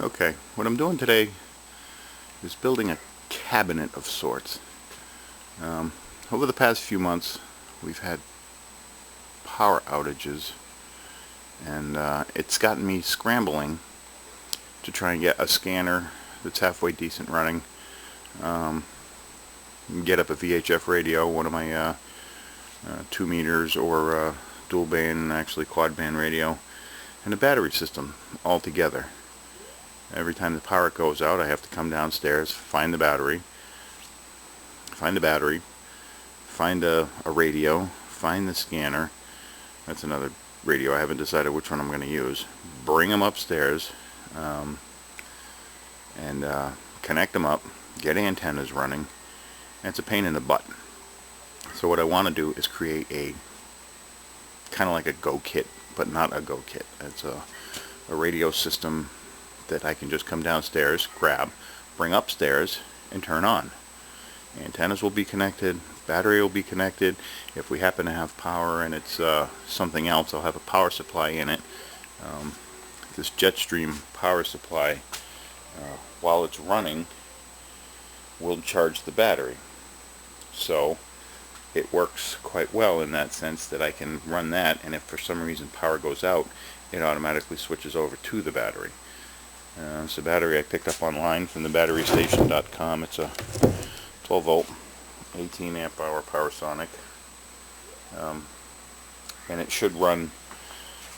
Okay, what I'm doing today is building a cabinet of sorts. Over the past few months we've had power outages, and it's gotten me scrambling to try and get a scanner that's halfway decent running, get up a VHF radio, one of my 2 meters or dual band, actually quad band radio, and a battery system all together. Every time the power goes out, I have to come downstairs, find a radio, find the scanner. That's another radio. I haven't decided which one I'm going to use. Bring them upstairs and connect them up, get antennas running. And it's a pain in the butt. So what I want to do is create a kind of like a Go kit, but not a Go kit. It's a radio system that I can just come downstairs, grab, bring upstairs, and turn on. Antennas will be connected, battery will be connected. If we happen to have power and it's something else, I'll have a power supply in it. This Jetstream power supply, while it's running, will charge the battery. So it works quite well in that sense that I can run that, and if for some reason power goes out, it automatically switches over to the battery. It's a battery I picked up online from the batterystation.com. It's a 12 volt 18 amp hour PowerSonic, and it should run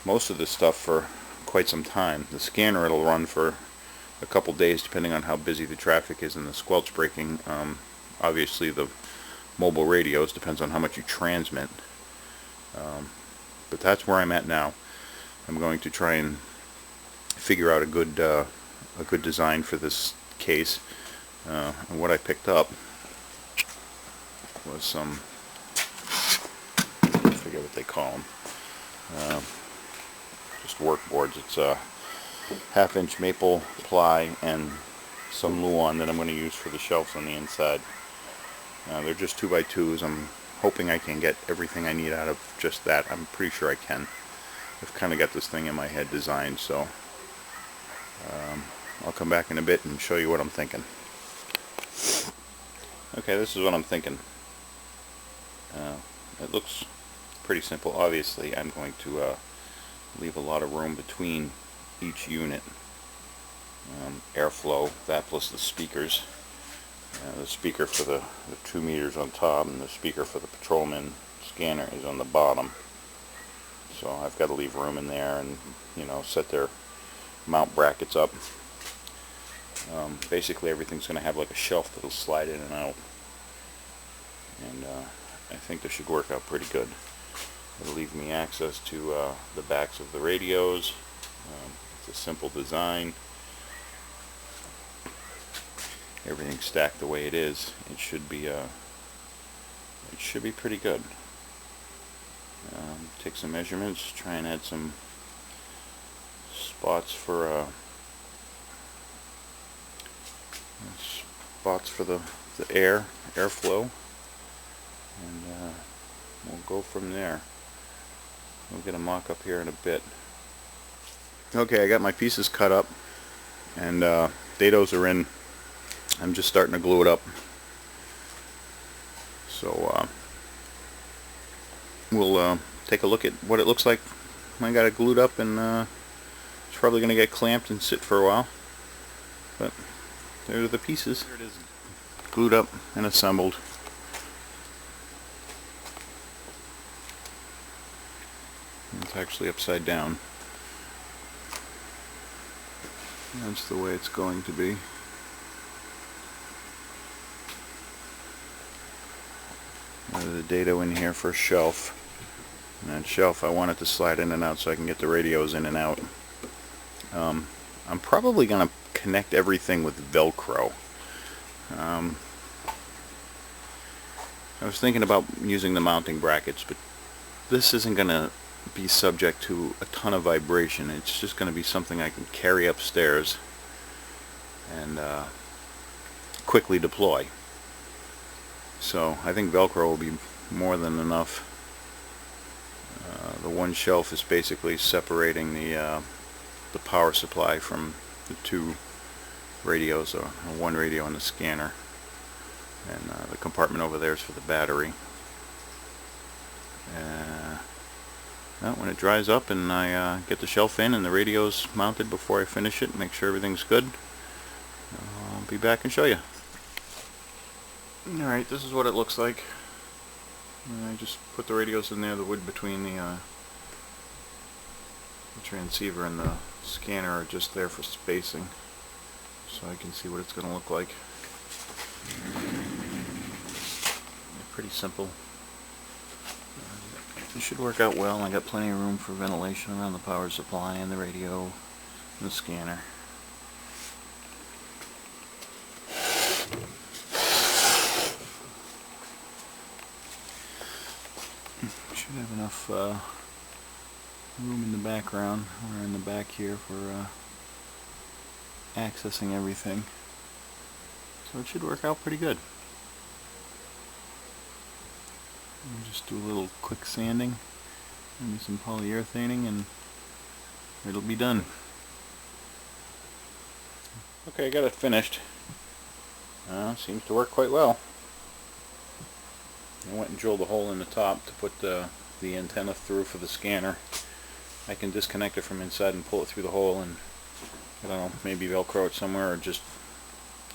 most of this stuff for quite some time. The scanner, it'll run for a couple days depending on how busy the traffic is and the squelch breaking. Obviously the mobile radios depends on how much you transmit, but that's where I'm at now. I'm going to try and figure out a good design for this case, and what I picked up was some, I forget what they call them, just work boards. It's a 1/2-inch maple ply and some Luan that I'm going to use for the shelves on the inside. They're just 2x2s. I'm hoping I can get everything I need out of just that. I'm pretty sure I can. I've kind of got this thing in my head designed, so I'll come back in a bit and show you what I'm thinking. Okay, this is what I'm thinking. It looks pretty simple. Obviously, I'm going to leave a lot of room between each unit. Airflow, that plus the speakers. The speaker for the 2 meters on top, and the speaker for the patrolman scanner is on the bottom. So I've got to leave room in there, and set their mount brackets up. Basically everything's going to have like a shelf that'll slide in and out, and I think this should work out pretty good. It'll leave me access to the backs of the radios. It's a simple design. Everything's stacked the way it is. It should be pretty good. Take some measurements, try and add some spots for the airflow, and we'll go from there. We'll get a mock-up here in a bit. Okay, I got my pieces cut up, and dados are in. I'm just starting to glue it up. So we'll take a look at what it looks like when I got it glued up, and it's probably going to get clamped and sit for a while. But there are the pieces. There it is, glued up and assembled. It's actually upside down. That's the way it's going to be. There's a dado in here for a shelf. And that shelf, I want it to slide in and out so I can get the radios in and out. I'm probably going to connect everything with Velcro. I was thinking about using the mounting brackets, but this isn't going to be subject to a ton of vibration. It's just going to be something I can carry upstairs and quickly deploy. So I think Velcro will be more than enough. The one shelf is basically separating the power supply from the two radios, one radio and the scanner, and the compartment over there is for the battery. Well, when it dries up and I get the shelf in and the radio's mounted before I finish it, make sure everything's good, I'll be back and show you. Alright, this is what it looks like. I just put the radios in there. The wood between the transceiver and the scanner are just there for spacing, so I can see what it's going to look like. Pretty simple. It should work out well. I got plenty of room for ventilation around the power supply and the radio and the scanner. Should have enough room in the background, or in the back here, for accessing everything. So it should work out pretty good. I'll just do a little quick sanding, maybe some polyurethaning, and it'll be done. Okay, I got it finished. Seems to work quite well. I went and drilled a hole in the top to put the antenna through for the scanner. I can disconnect it from inside and pull it through the hole, and I don't know, maybe Velcro it somewhere or just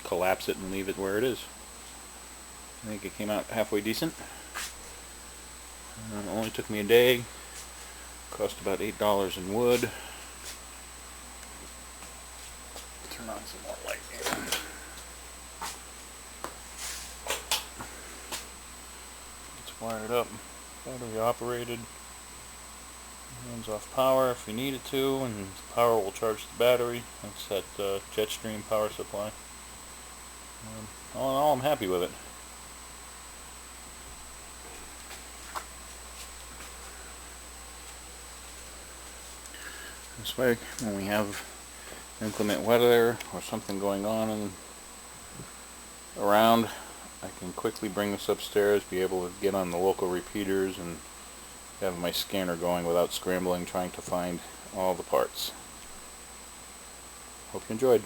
collapse it and leave it where it is. I think it came out halfway decent. It only took me a day. Cost about $8 in wood. Turn on some more light here. It's wired up, battery operated. Hands off power if you need it to, and power will charge the battery. That's that Jetstream power supply. All in all, I'm happy with it. This way, when we have inclement weather or something going on around, I can quickly bring this upstairs, be able to get on the local repeaters, and have my scanner going without scrambling trying to find all the parts. Hope you enjoyed.